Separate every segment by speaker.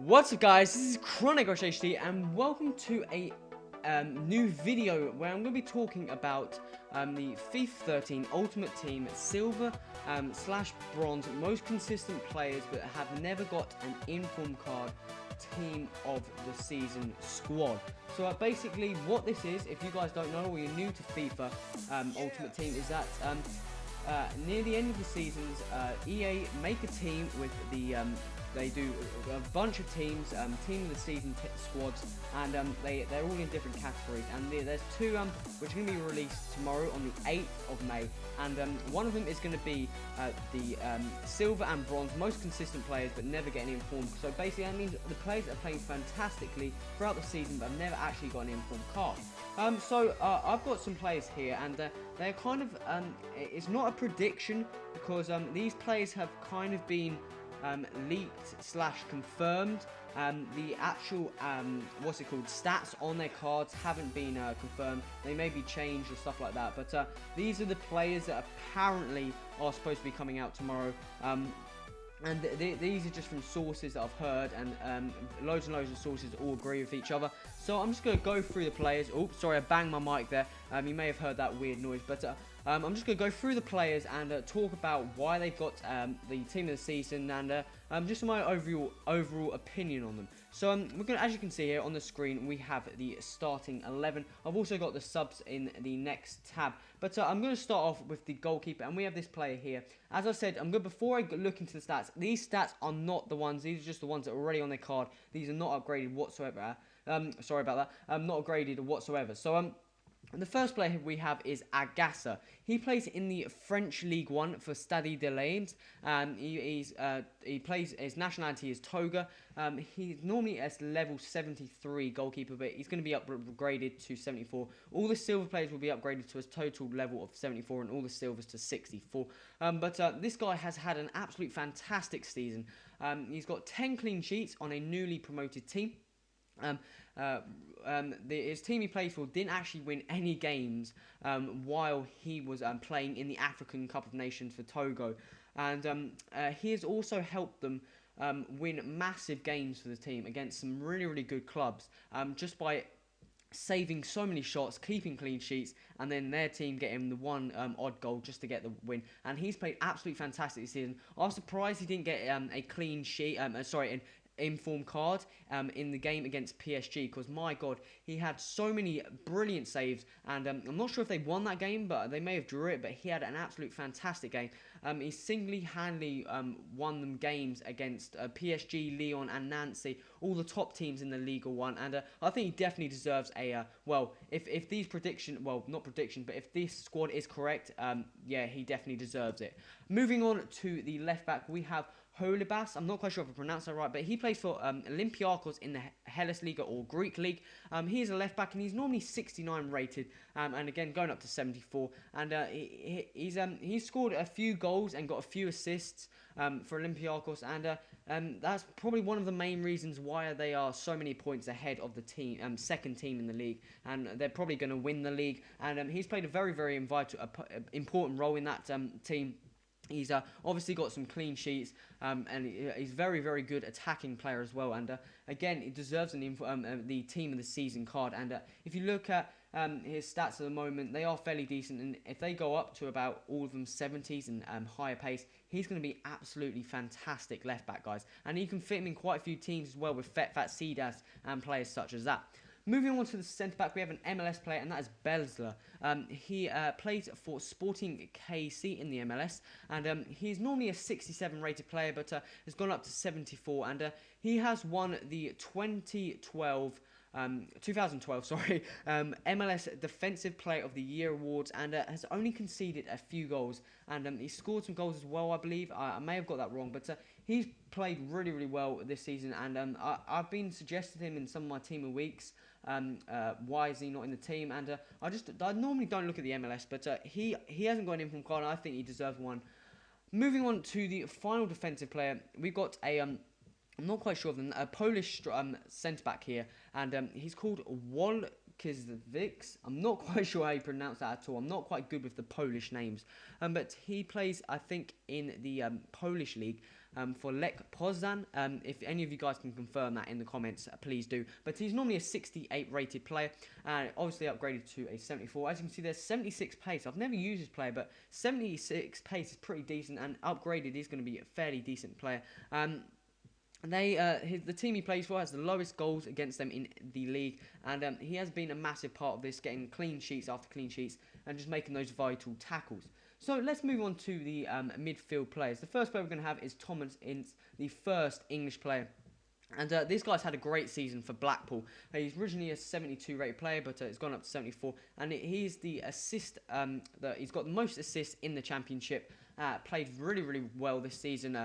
Speaker 1: What's up, guys? This is Chronic HD and welcome to a new video where I'm going to be talking about the FIFA 13 Ultimate Team Silver / Bronze most consistent players but have never got an inform card Team of the Season squad. So basically what this is, if you guys don't know or you're new to FIFA Ultimate Team, is that near the end of the seasons, EA make a team with the they do a bunch of teams, team of the season squads, and they're all in different categories. And there's two which are going to be released tomorrow on the 8th of May. And one of them is going to be the silver and bronze most consistent players but never getting informed. So basically that means the players are playing fantastically throughout the season but have never actually got an informed card. I've got some players here, and they're kind of it's not a prediction because these players have kind of been leaked / confirmed. The actual stats on their cards haven't been confirmed. They may be changed or stuff like that, but these are the players that apparently are supposed to be coming out tomorrow. And these are just from sources that I've heard, and loads of sources all agree with each other. So I'm just going to go through the players. Oops, sorry, I banged my mic there. You may have heard that weird noise, but I'm just going to go through the players and talk about why they've got the team of the season, and just my overall opinion on them. So we're going to, as you can see here on the screen, we have the starting 11. I've also got the subs in the next tab, but I'm going to start off with the goalkeeper, and we have this player here. As I said, before I look into the stats, these stats are not the ones. These are just the ones that are already on their card. These are not upgraded whatsoever. Sorry about that. Not upgraded whatsoever. So the first player we have is Agassa. He plays in the French League 1 for Stade de Reims. He plays, his nationality is Toga. He's normally a level 73 goalkeeper, but he's going to be upgraded to 74. All the silver players will be upgraded to a total level of 74, and all the silvers to 64. But this guy has had an absolute fantastic season. He's got 10 clean sheets on a newly promoted team. His team he plays for didn't actually win any games while he was playing in the African Cup of Nations for Togo, and he has also helped them win massive games for the team against some really good clubs, just by saving so many shots, keeping clean sheets, and then their team getting the one odd goal just to get the win. And he's played absolutely fantastic this season. I was surprised he didn't get a clean sheet, an inform card in the game against PSG, because my god, he had so many brilliant saves, and I'm not sure if they won that game, but they may have drew it, but he had an absolute fantastic game. He single-handedly won them games against PSG, Lyon and Nancy, all the top teams in the Liga 1, and I think he definitely deserves a, if these if this squad is correct, yeah, he definitely deserves it. Moving on to the left back, we have Holibas. I'm not quite sure if I pronounced that right, but he plays for Olympiacos in the Hellas Liga or Greek League. He is a left back, and he's normally 69 rated, and again going up to 74. And he's scored a few goals and got a few assists for Olympiacos, and that's probably one of the main reasons why they are so many points ahead of the team, second team in the league, and they're probably going to win the league. And he's played a very important role in that team. He's obviously got some clean sheets, and he's very good attacking player as well. And again, he deserves the team of the season card. And if you look at his stats at the moment, they are fairly decent. And if they go up to about all of them 70s and higher pace, he's going to be absolutely fantastic left back, guys. And you can fit him in quite a few teams as well with FUT, Sidas, and players such as that. Moving on to the centre-back, we have an MLS player, and that is Belzler. He plays for Sporting KC in the MLS, and he's normally a 67 rated player, but has gone up to 74, and he has won the 2012 MLS Defensive Player of the Year awards, and has only conceded a few goals, and he scored some goals as well, I believe. I may have got that wrong, but he's played really well this season, and I've been suggesting him in some of my team of weeks. Why is he not in the team? And I normally don't look at the MLS, but he hasn't got an inform card, and I think he deserves one. Moving on to the final defensive player, we've got I'm not quite sure of them, a Polish centre-back here, and he's called Wolkiewicz. I'm not quite sure how you pronounce that at all. I'm not quite good with the Polish names, but he plays, I think, in the Polish league, for Lech Poznan. If any of you guys can confirm that in the comments, please do. But he's normally a 68 rated player, and obviously upgraded to a 74. As you can see, there's 76 pace. I've never used this player, but 76 pace is pretty decent, and upgraded is going to be a fairly decent player. The team he plays for has the lowest goals against them in the league, and he has been a massive part of this, getting clean sheets after clean sheets and just making those vital tackles. So let's move on to the midfield players. The first player we're going to have is Thomas Ince, the first English player. And this guy's had a great season for Blackpool. He's originally a 72 rated player, but it's gone up to 74. And he's the he's got the most assists in the Championship. Played really, really well this season.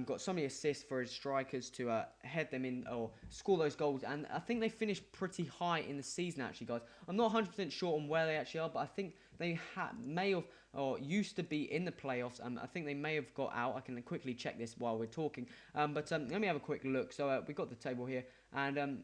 Speaker 1: Got so many assists for his strikers to head them in or score those goals. And I think they finished pretty high in the season, actually, guys. I'm not 100% sure on where they actually are, but I think they may have or used to be in the playoffs. I think they may have got out. I can quickly check this while we're talking. But let me have a quick look. So we've got the table here. And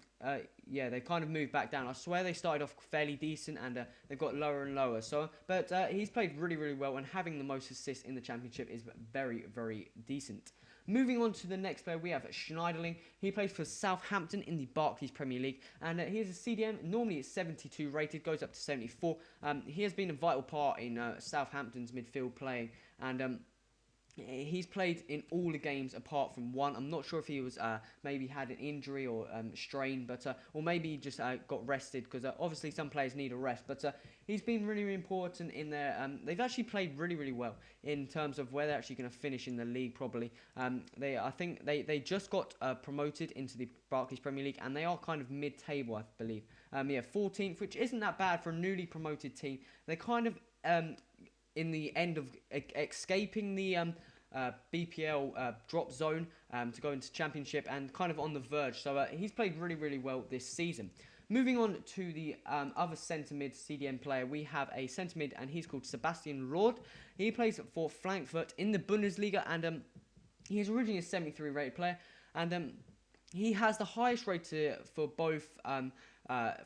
Speaker 1: yeah, they kind of moved back down. I swear they started off fairly decent, and they've got lower and lower. So, but he's played really, really well, and having the most assists in the Championship is very, very decent. Moving on to the next player, we have Schneiderlin. He plays for Southampton in the Barclays Premier League, and he is a CDM. Normally it's 72 rated, goes up to 74. He has been a vital part in Southampton's midfield playing, and he's played in all the games apart from one. I'm not sure if he was maybe had an injury or strain, but or maybe he just got rested, because obviously some players need a rest. But he's been really, really important in their. They've actually played really, really well in terms of where they're actually going to finish in the league. Probably I think they just got promoted into the Barclays Premier League, and they are kind of mid-table, I believe. Yeah, 14th, which isn't that bad for a newly promoted team. They're kind of in the end of escaping the BPL drop zone to go into Championship, and kind of on the verge. So he's played really, really well this season. Moving on to the other centre mid CDM player, we have a centre mid, and he's called Sebastian Rode. He plays for Frankfurt in the Bundesliga, and he is originally a 73 rated player, and he has the highest rating for both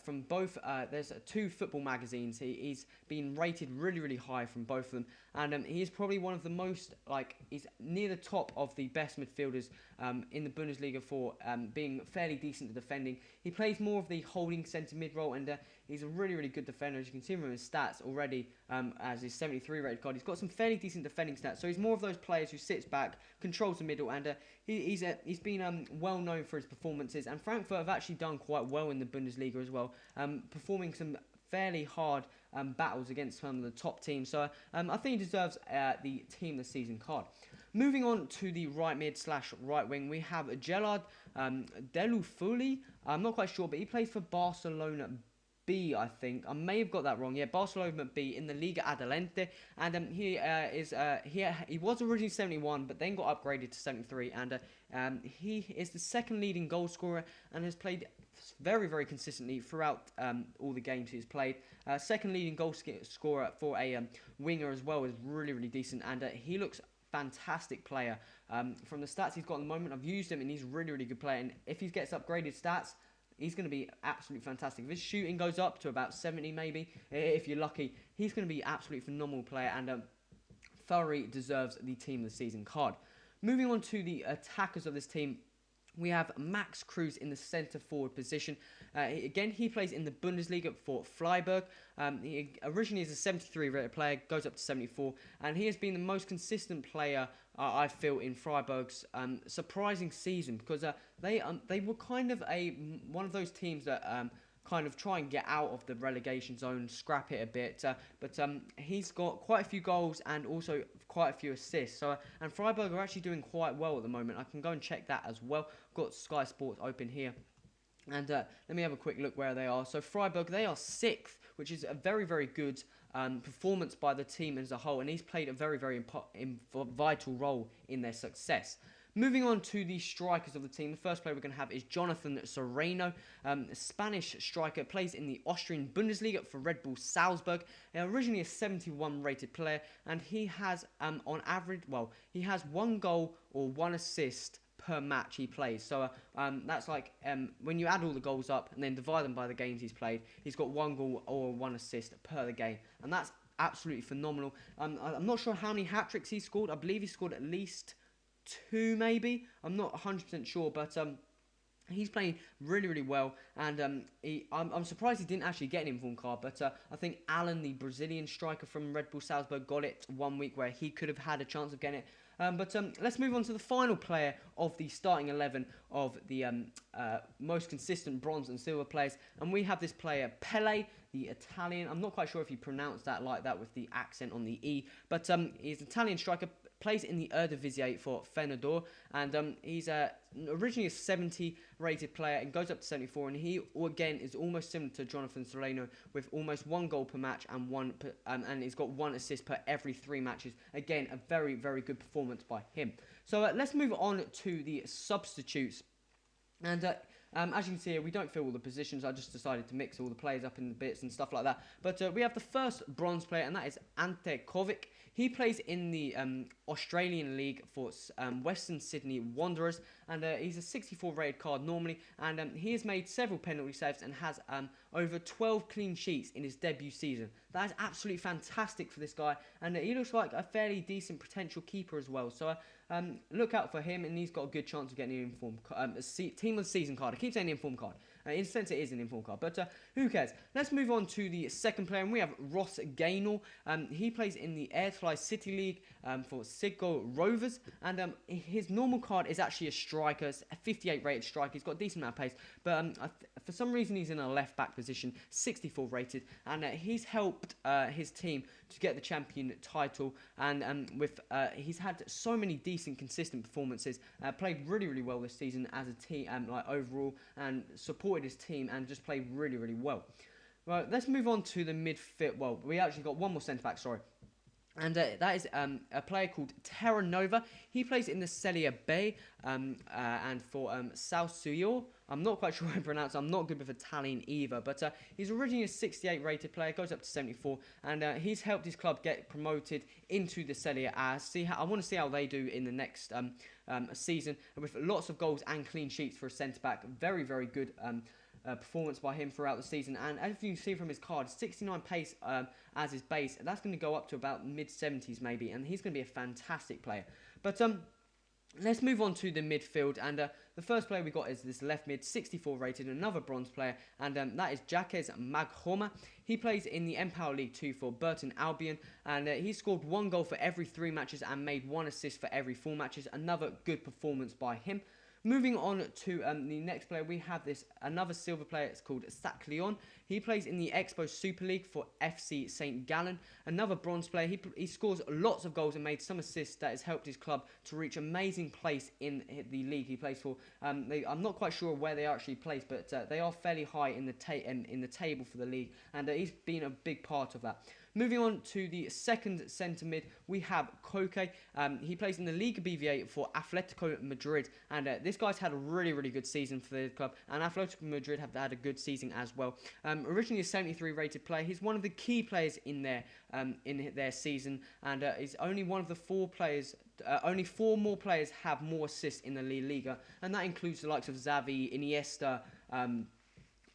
Speaker 1: from both. There's two football magazines. He's been rated really, really high from both of them, and he's probably one of the most, he's near the top of the best midfielders in the Bundesliga for being fairly decent at defending. He plays more of the holding centre mid role, and he's a really, really good defender. As you can see from his stats already, as his 73 rated card, he's got some fairly decent defending stats. So he's more of those players who sits back, controls the middle, and he's been well known for his performances. And Frankfurt have actually done quite well in the Bundesliga as well, performing some fairly hard battles against some of the top teams. So I think he deserves the Team of the Season card. Moving on to the right mid / right wing, we have Gerard Deulofeu. I'm not quite sure, but he plays for Barcelona B, I think. I may have got that wrong. Yeah, Barcelona B in the Liga Adelante, and he was originally 71, but then got upgraded to 73, and he is the second leading goal scorer and has played very, very consistently throughout all the games he's played. Second leading goal scorer for a winger as well is really, really decent, and he looks fantastic player. From the stats he's got at the moment, I've used him, and he's a really, really good player, and if he gets upgraded stats, he's going to be absolutely fantastic. If his shooting goes up to about 70 maybe, if you're lucky, he's going to be absolutely phenomenal player, and thoroughly deserves the Team of the Season card. Moving on to the attackers of this team, we have Max Cruz in the centre forward position. Again, he plays in the Bundesliga for Freiburg. He originally is a 73 rated player, goes up to 74, and he has been the most consistent player I feel in Freiburg's surprising season, because they were kind of one of those teams that kind of try and get out of the relegation zone, scrap it a bit, but he's got quite a few goals and also quite a few assists. So and Freiburg are actually doing quite well at the moment. I can go and check that as well. Got Sky Sports open here, and let me have a quick look where they are. So Freiburg, they are 6th, which is a very, very good performance by the team as a whole, and he's played a very, very vital role in their success. Moving on to the strikers of the team, the first player we're going to have is Jonathan Serrano, a Spanish striker, plays in the Austrian Bundesliga for Red Bull Salzburg. Originally a 71 rated player, and he has on average, he has 1 goal or 1 assist per match he plays. So that's like when you add all the goals up and then divide them by the games he's played, he's got 1 goal or 1 assist per the game, and that's absolutely phenomenal. I'm not sure how many hat-tricks he scored. I believe he scored at least 2 maybe. I'm not 100% sure, but he's playing really, really well, and I'm surprised he didn't actually get an informed card, but I think Alan, the Brazilian striker from Red Bull Salzburg, got it 1 week where he could have had a chance of getting it. But let's move on to the final player of the starting 11 of the most consistent bronze and silver players, and we have this player, Pele, the Italian. I'm not quite sure if you pronounce that like that with the accent on the E, but he's an Italian striker, plays in the Eredivisie for Feyenoord, and he's originally a 70 rated player and goes up to 74, and he again is almost similar to Jonathan Solano with almost 1 goal per match and he's got 1 assist per every 3 matches. Again, a very, very good performance by him. So let's move on to the substitutes. And as you can see here, we don't fill all the positions. I just decided to mix all the players up in the bits and stuff like that. But we have the first bronze player, and that is Ante Kovic. He plays in the Australian League for Western Sydney Wanderers, and he's a 64 rated card normally, and he has made several penalty saves and has over 12 clean sheets in his debut season. That is absolutely fantastic for this guy, and he looks like a fairly decent potential keeper as well. So look out for him, and he's got a good chance of getting an informed team of the season card. I keep saying informed card. In a sense, it is an informed card, but who cares? Let's move on to the second player, and we have Ross Gaynor. He plays in the Airfly City League for Sligo Rovers, and his normal card is actually a striker, a 58 rated striker. He's got a decent amount of pace, but for some reason he's in a left back position, 64 rated, and he's helped his team to get the champion title, and he's had so many decent, consistent performances, played really, really well this season as a team, like overall, and supported his team and just played really, really well. Right, let's move on to the midfield. Well, we actually got one more centre back, sorry. And that is a player called Terra Nova. He plays in the Serie B and for Salsuio. I'm not quite sure how to pronounce it. I'm not good with Italian either. But he's originally a 68 rated player, goes up to 74. And he's helped his club get promoted into the Serie A. I want to see how they do in the next season. With lots of goals and clean sheets for a centre-back. Very, very good performance by him throughout the season, and as you can see from his card, 69 pace as his base. That's going to go up to about mid-70s maybe, and he's going to be a fantastic player. But let's move on to the midfield, and the first player we got is this left mid, 64 rated, another bronze player, and that is Jacques Maghoma. He plays in the Empower League 2 for Burton Albion, and he scored 1 goal for every 3 matches and made 1 assist for every 4 matches. Another good performance by him. Moving on to the next player, we have another silver player. It's called Sac Leon. He plays in the Expo Super League for FC St. Gallen. Another bronze player. He scores lots of goals and made some assists that has helped his club to reach amazing place in the league he plays for. I'm not quite sure where they are actually placed, but they are fairly high in the table for the league, and he's been a big part of that. Moving on to the second centre mid, we have Koke. He plays in the Liga BVA for Atletico Madrid, and this guy's had a really, really good season for the club, and Atletico Madrid have had a good season as well. Originally a 73 rated player, he's one of the key players in their season, and is only one of the 4 players. Only 4 more players have more assists in the Liga, and that includes the likes of Xavi, Iniesta,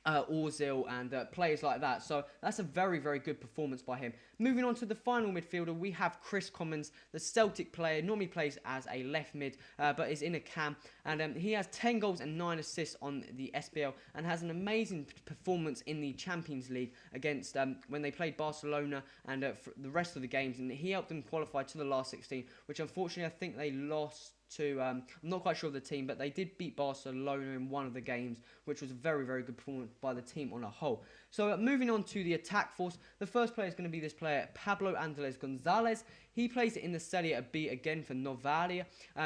Speaker 1: Ozil, and players like that. So that's a very, very good performance by him. Moving on to the final midfielder, we have Chris Commons, the Celtic player. Normally plays as a left mid, but is in a cam, and he has 10 goals and 9 assists on the SPL, and has an amazing performance in the Champions League against when they played Barcelona and for the rest of the games, and he helped them qualify to the last 16, which unfortunately I think they lost to, I'm not quite sure of the team, but they did beat Barcelona in one of the games, which was a very, very good performance by the team on a whole. So moving on to the attack force, the first player is going to be this player, Pablo Andres Gonzalez. He plays in the Serie B again for Novalia.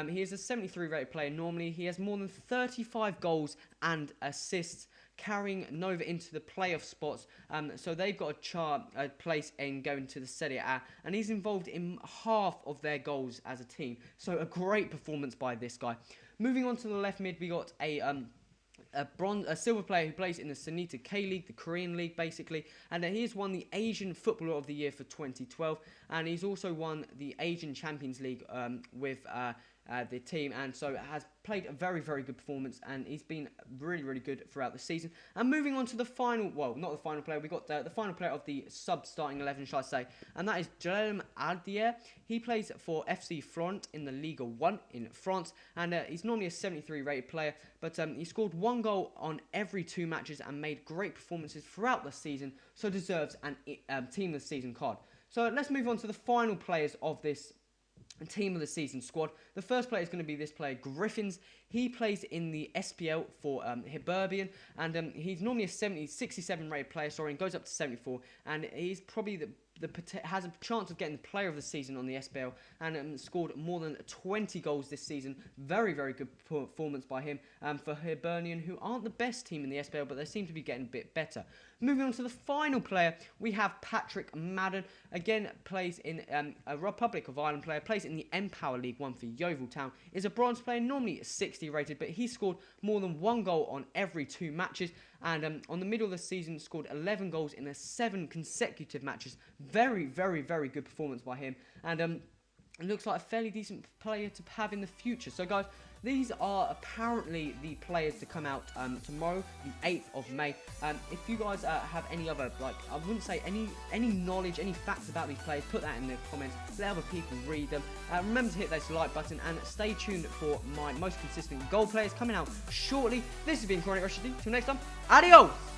Speaker 1: He is a 73 rated player normally. He has more than 35 goals and assists, carrying Nova into the playoff spots. So they've got a place in going to the Serie A, and he's involved in half of their goals as a team. So a great performance by this guy. Moving on to the left mid, we got a silver player who plays in the Sanita K-League, the Korean league basically, and he has won the Asian Footballer of the Year for 2012, and he's also won the Asian Champions League with the team, and so has played a very, very good performance, and he's been really, really good throughout the season. And moving on to the final, well, not the final player, we got the final player of the sub-starting 11, shall I say, and that is Jerome Aldier. He plays for FC Florent in the Ligue 1 in France, and he's normally a 73 rated player, but he scored 1 goal on every 2 matches and made great performances throughout the season, so deserves an Team of the Season card. So let's move on to the final players of this Team of the Season squad. The first player is going to be this player, Griffins. He plays in the SPL for Hibernian, and he's normally a 67 rated player, and goes up to 74, and he's probably has a chance of getting the player of the season on the SPL, and scored more than 20 goals this season. Very, very good performance by him for Hibernian, who aren't the best team in the SPL, but they seem to be getting a bit better. Moving on to the final player, we have Patrick Madden. Again, plays in a Republic of Ireland player, plays in the Empower League 1 for Yeovil Town. Is a bronze player, normally 60 rated, but he scored more than 1 goal on every 2 matches. And on the middle of the season, scored 11 goals in 7 consecutive matches. Very, very, very good performance by him. And it looks like a fairly decent player to have in the future. So, guys, these are apparently the players to come out tomorrow, the 8th of May. If you guys have any other, like, I wouldn't say any knowledge, any facts about these players, put that in the comments. Let other people read them. Remember to hit that like button and stay tuned for my most consistent goal players coming out shortly. This has been Chronic Rush. Till next time, adios!